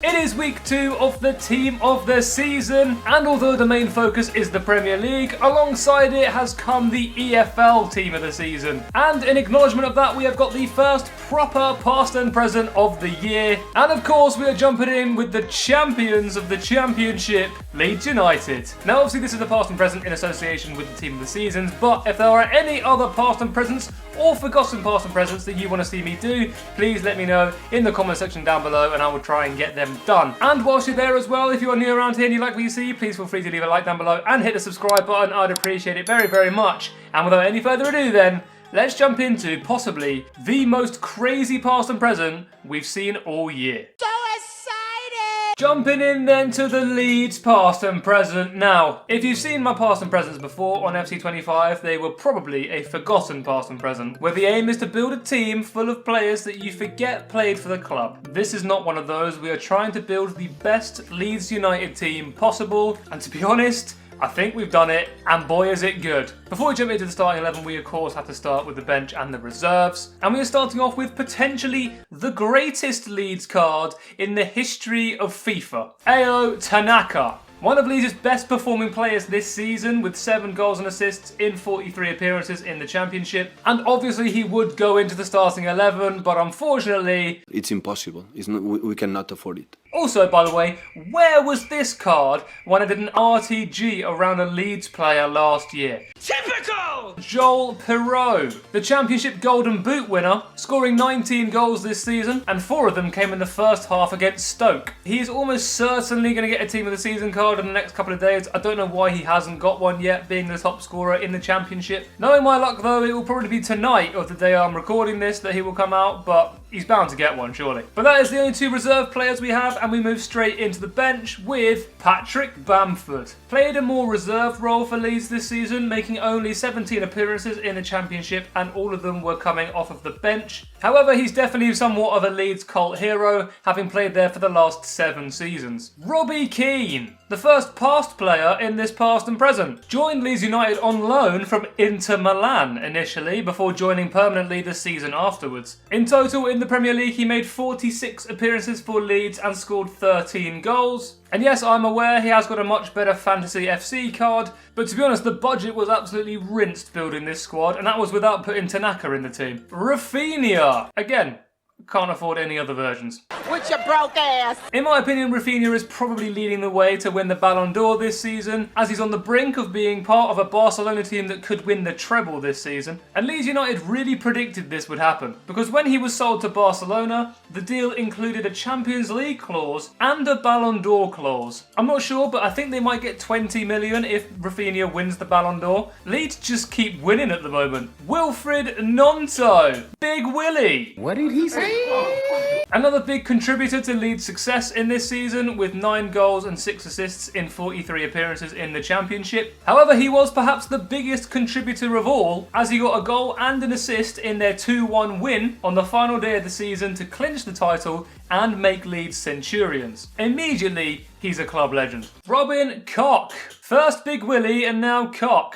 It is week 2 of the team of the season, and although the main focus is the Premier League, alongside it has come the EFL team of the season. And in acknowledgement of that, we have got the first proper past and present of the year. And of course, we are jumping in with the champions of the championship, Leeds United. Now obviously this is the past and present in association with the team of the seasons, but if there are any other past and presents or forgotten past and presents that you want to see me do, please let me know in the comment section down below and I will try and get them done. And whilst you're there as well, if you are new around here and you like what you see, please feel free to leave a like down below and hit the subscribe button. I'd appreciate it very, very much. And without any further ado then, let's jump into possibly the most crazy past and present we've seen all year. Jumping in then to the Leeds past and present. Now, if you've seen my past and presents before on FC25, they were probably a forgotten past and present, where the aim is to build a team full of players that you forget played for the club. This is not one of those. We are trying to build the best Leeds United team possible, and to be honest, I think we've done it, and boy is it good. Before we jump into the starting 11, we of course have to start with the bench and the reserves. And we are starting off with potentially the greatest Leeds card in the history of FIFA. Ao Tanaka. One of Leeds' best performing players this season, with 7 goals and assists in 43 appearances in the Championship. And obviously he would go into the starting 11, but unfortunately it's impossible. We cannot afford it. Also, by the way, where was this card when I did an RTG around a Leeds player last year? Typical! Joel Pirot, the Championship Golden Boot winner, scoring 19 goals this season, and 4 of them came in the first half against Stoke. He is almost certainly going to get a Team of the Season card in the next couple of days. I don't know why he hasn't got one yet, being the top scorer in the Championship. Knowing my luck though, it will probably be tonight or the day I'm recording this that he will come out, but he's bound to get one surely. But that is the only 2 reserve players we have, and we move straight into the bench with Patrick Bamford. Played a more reserved role for Leeds this season, making only 17 appearances in the Championship, and all of them were coming off of the bench. However, he's definitely somewhat of a Leeds cult hero, having played there for the last 7 seasons. Robbie Keane, the first past player in this past and present. Joined Leeds United on loan from Inter Milan initially, before joining permanently the season afterwards. In total in the Premier League, he made 46 appearances for Leeds and scored 13 goals. And yes, I'm aware he has got a much better Fantasy FC card, but to be honest, the budget was absolutely rinsed building this squad, and that was without putting Tanaka in the team. Rafinha, again, can't afford any other versions. With your broke ass! In my opinion, Rafinha is probably leading the way to win the Ballon d'Or this season, as he's on the brink of being part of a Barcelona team that could win the treble this season. And Leeds United really predicted this would happen, because when he was sold to Barcelona, the deal included a Champions League clause and a Ballon d'Or clause. I'm not sure, but I think they might get 20 million if Rafinha wins the Ballon d'Or. Leeds just keep winning at the moment. Wilfried Gnonto, Big Willie. What did he say? Another big contributor to Leeds' success in this season, with 9 goals and 6 assists in 43 appearances in the Championship. However, he was perhaps the biggest contributor of all, as he got a goal and an assist in their 2-1 win on the final day of the season to clinch the title and make Leeds Centurions. Immediately, he's a club legend. Robin Koch, first Big Willie and now Koch.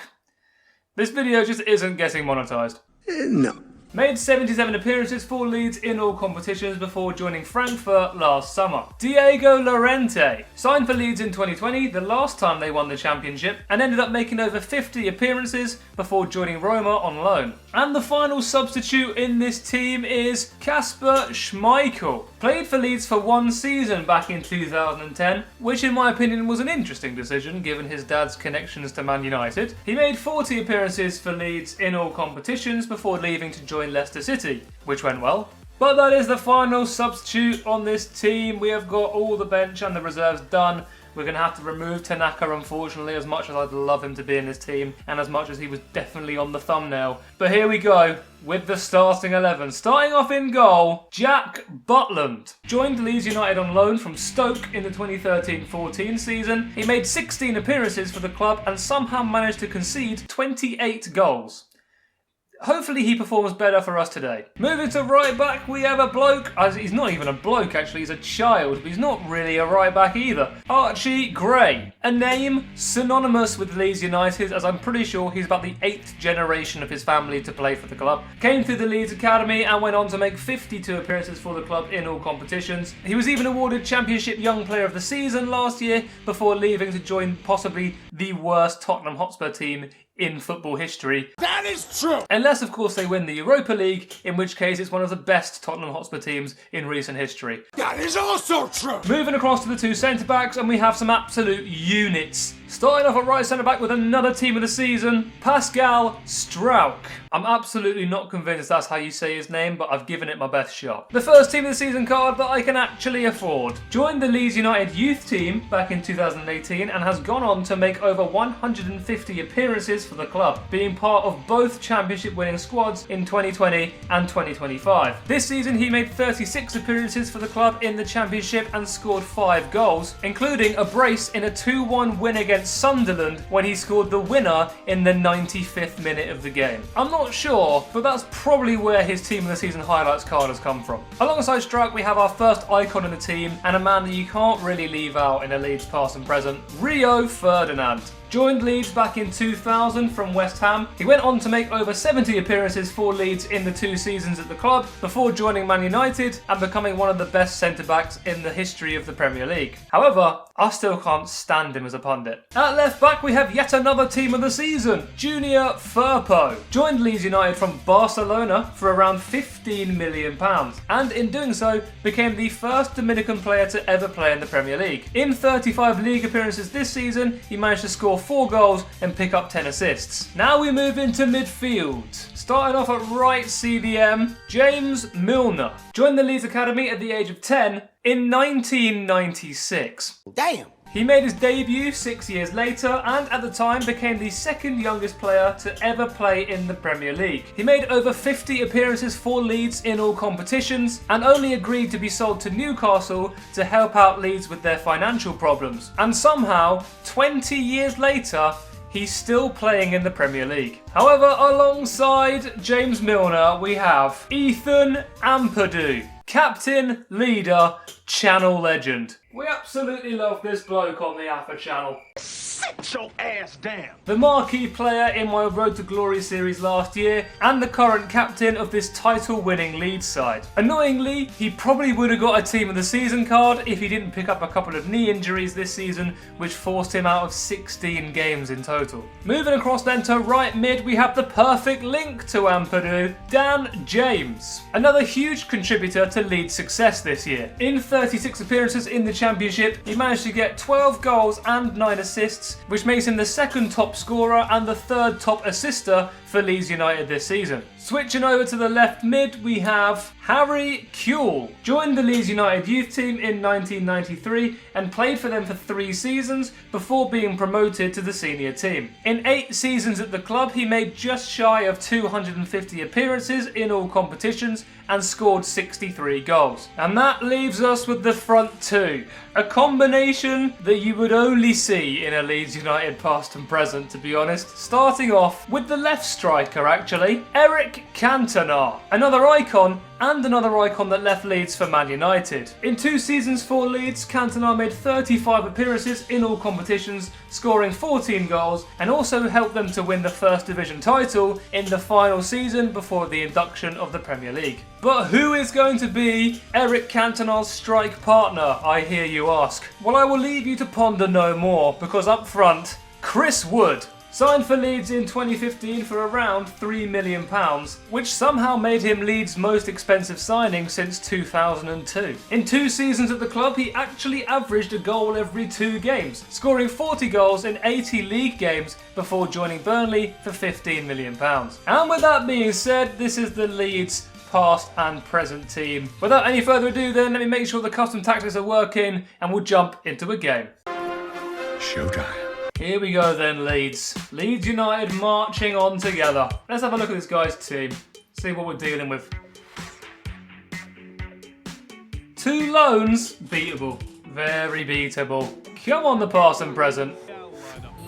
This video just isn't getting monetized. No. Made 77 appearances for Leeds in all competitions before joining Frankfurt last summer. Diego Llorente signed for Leeds in 2020, the last time they won the Championship, and ended up making over 50 appearances before joining Roma on loan. And the final substitute in this team is Kasper Schmeichel. Played for Leeds for 1 season back in 2010, which in my opinion was an interesting decision given his dad's connections to Man United. He made 40 appearances for Leeds in all competitions before leaving to join Leicester City, which went well. But that is the final substitute on this team. We have got all the bench and the reserves done. We're going to have to remove Tanaka, unfortunately, as much as I'd love him to be in this team, and as much as he was definitely on the thumbnail. But here we go with the starting 11. Starting off in goal, Jack Butland. Joined Leeds United on loan from Stoke in the 2013-14 season. He made 16 appearances for the club and somehow managed to concede 28 goals. hopefully he performs better for us today. Moving to right back, we have a bloke, he's not even a bloke actually, he's a child, but he's not really a right back either. Archie Gray, a name synonymous with Leeds United, as I'm pretty sure he's about the 8th generation of his family to play for the club. Came through the Leeds Academy and went on to make 52 appearances for the club in all competitions. He was even awarded Championship Young Player of the Season last year before leaving to join possibly the worst Tottenham Hotspur team in football history. That is true! Unless, of course, they win the Europa League, in which case it's one of the best Tottenham Hotspur teams in recent history. That is also true! Moving across to the two centre-backs, and we have some absolute units. Starting off at right centre-back with another team of the season, Pascal Struijk. I'm absolutely not convinced that's how you say his name, but I've given it my best shot. The first team of the season card that I can actually afford. Joined the Leeds United youth team back in 2018 and has gone on to make over 150 appearances for the club, being part of both championship winning squads in 2020 and 2025. This season he made 36 appearances for the club in the championship and scored 5 goals, including a brace in a 2-1 win against Sunderland when he scored the winner in the 95th minute of the game. I'm not sure, but that's probably where his team of the season highlights card has come from. Alongside Struijk, we have our first icon in the team and a man that you can't really leave out in a Leeds past and present, Rio Ferdinand. Joined Leeds back in 2000 from West Ham. He went on to make over 70 appearances for Leeds in the 2 seasons at the club before joining Man United and becoming one of the best centre-backs in the history of the Premier League. However, I still can't stand him as a pundit. At left back, we have yet another team of the season, Junior Firpo. Joined Leeds United from Barcelona for around £15 million and in doing so became the first Dominican player to ever play in the Premier League. In 35 league appearances this season, he managed to score 4 goals and pick up 10 assists. Now we move into midfield. Starting off at right CDM, James Milner. Joined the Leeds Academy at the age of 10 in 1996. Damn! He made his debut 6 years later and at the time became the second youngest player to ever play in the Premier League. He made over 50 appearances for Leeds in all competitions and only agreed to be sold to Newcastle to help out Leeds with their financial problems. And somehow, 20 years later, he's still playing in the Premier League. However, alongside James Milner, we have Ethan Ampadu. Captain, leader, channel legend. We absolutely love this bloke on the AFA channel. Sit your ass down! The marquee player in my Road to Glory series last year and the current captain of this title-winning Leeds side. Annoyingly, he probably would have got a team of the season card if he didn't pick up a couple of knee injuries this season, which forced him out of 16 games in total. Moving across then to right mid, we have the perfect link to Ampadu, Dan James. Another huge contributor to Leeds' success this year. In 36 appearances in the Championship, he managed to get 12 goals and 9 assists, which makes him the second top scorer and the third top assister for Leeds United this season. Switching over to the left mid, we have Harry Kewell. Joined the Leeds United youth team in 1993 and played for them for 3 seasons before being promoted to the senior team. In 8 seasons at the club, he made just shy of 250 appearances in all competitions and scored 63 goals. And that leaves us with the front two, a combination that you would only see in a Leeds United past and present, to be honest. Starting off with the left striker, actually, Eric Cantona, another icon and another icon that left Leeds for Man United. In 2 seasons for Leeds, Cantona made 35 appearances in all competitions, scoring 14 goals, and also helped them to win the First Division title in the final season before the induction of the Premier League. But who is going to be Eric Cantona's strike partner, I hear you ask? Well, I will leave you to ponder no more, because up front, Chris Wood. Signed for Leeds in 2015 for around £3 million, which somehow made him Leeds' most expensive signing since 2002. In 2 seasons at the club, he actually averaged a goal every 2 games, scoring 40 goals in 80 league games before joining Burnley for £15 million. And with that being said, this is the Leeds past and present team. Without any further ado then, let me make sure the custom tactics are working and we'll jump into a game. Showtime. Here we go then, Leeds. Leeds United marching on together. Let's have a look at this guy's team. See what we're dealing with. 2 loans, beatable. Very beatable. Come on, the past and present.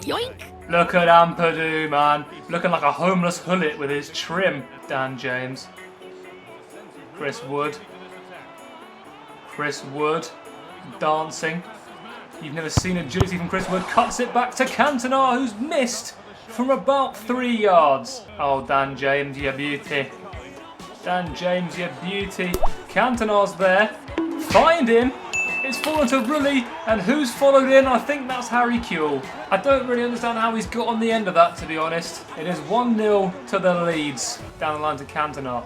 Yoink! Look at Ampadu, man. Looking like a homeless hullet with his trim. Dan James. Chris Wood. Chris Wood. Dancing. You've never seen agility from Chris Wood. Cuts it back to Cantona, who's missed from about 3 yards. Oh, Dan James, you beauty. Dan James, you beauty. Cantona's there. Find him. It's fallen to Rulli, and who's followed in? I think that's Harry Kewell. I don't really understand how he's got on the end of that, to be honest. It is 1-0 to the Leeds. Down the line to Cantona.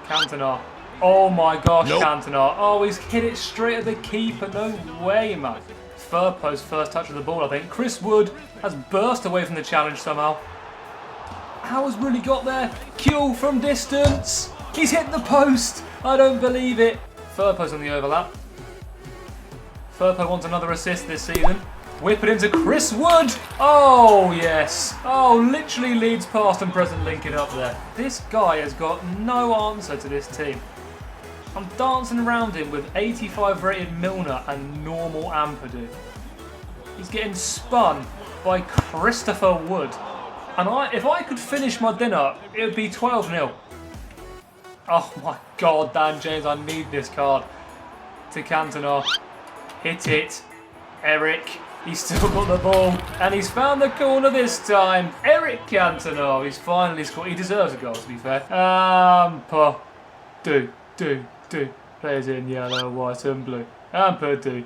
Cantona. Oh my gosh, nope. Cantona. Oh, he's hit it straight at the keeper. No way, man. Firpo's first touch of the ball, I think. Chris Wood has burst away from the challenge somehow. How has Rulli got there? Kewell from distance. He's hit the post. I don't believe it. Firpo's on the overlap. Firpo wants another assist this season. Whip it into Chris Wood. Oh, yes. Oh, literally Leeds past and present linking up there. This guy has got no answer to this team. I'm dancing around him with 85 rated Milner and normal Ampadu. He's getting spun by Christopher Wood. And if I could finish my dinner, it would be 12-0. Oh my God, Dan James, I need this card. To Cantona. Hit it. Eric. He's still got the ball. And he's found the corner this time. Eric Cantona. He's finally scored. He deserves a goal, to be fair. Do. Players in yellow, white and blue. Do.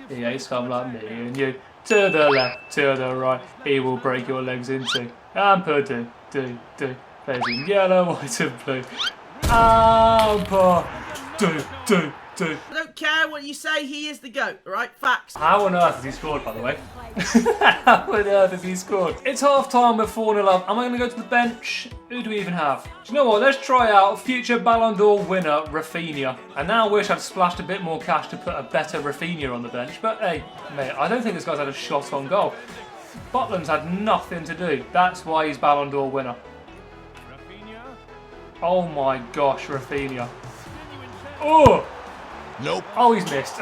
He ain't some like me and you. To the left, to the right. He will break your legs in two. Do. Players in yellow, white and blue. Do. I don't care what you say, he is the GOAT, alright? Facts. How on earth has he scored, by the way? How on earth has he scored? It's half time, we're 4-0 up. Am I going to go to the bench? Who do we even have? Do you know what? Let's try out future Ballon d'Or winner, Rafinha. I now wish I'd splashed a bit more cash to put a better Rafinha on the bench. But hey, mate, I don't think this guy's had a shot on goal. Butland's had nothing to do. That's why he's Ballon d'Or winner. Oh my gosh, Rafinha. Oh! Nope. Oh, he's missed.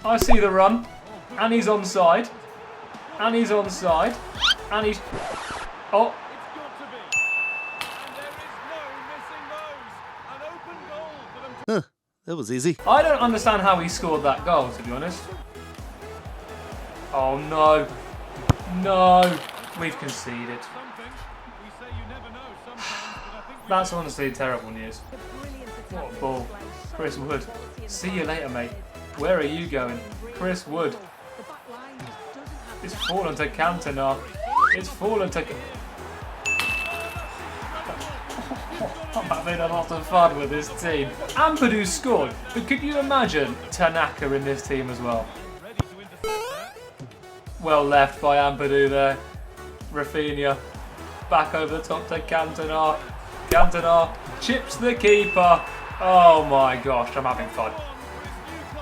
I see the run. And he's onside. And he's onside. And he's... Oh. Huh, that was easy. I don't understand how he scored that goal, to be honest. Oh, no. No. We've conceded. That's honestly terrible news. What a ball. Chris Wood. See you later, mate. Where are you going? Chris Wood. It's fallen to Cantona. It's fallen to... I'm having a lot of fun with this team. Ampadu scored, but could you imagine Tanaka in this team as well? Well left by Ampadu there. Rafinha. Back over the top to Cantona. Cantona chips the keeper. Oh my gosh, I'm having fun.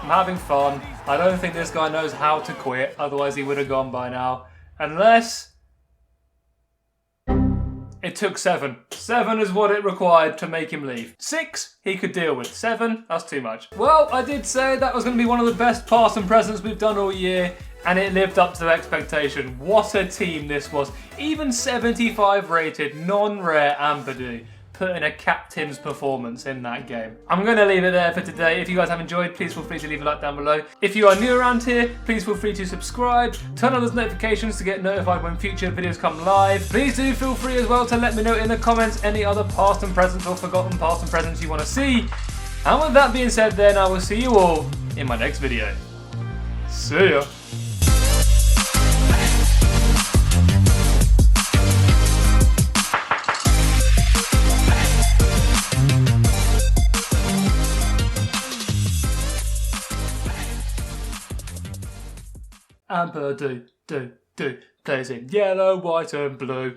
I'm having fun. I don't think this guy knows how to quit, otherwise he would have gone by now. Unless... It took 7. 7 is what it required to make him leave. 6, he could deal with. 7, that's too much. Well, I did say that was going to be one of the best past and presents we've done all year, and it lived up to expectation. What a team this was. Even 75 rated, non-rare Ampadu put in a captain's performance in that game. I'm going to leave it there for today. If you guys have enjoyed, please feel free to leave a like down below. If you are new around here, please feel free to subscribe, turn on those notifications to get notified when future videos come live. Please do feel free as well to let me know in the comments any other past and presents or forgotten past and presents you want to see. And with that being said then, I will see you all in my next video. See ya. Ampadu, plays in yellow, white and blue.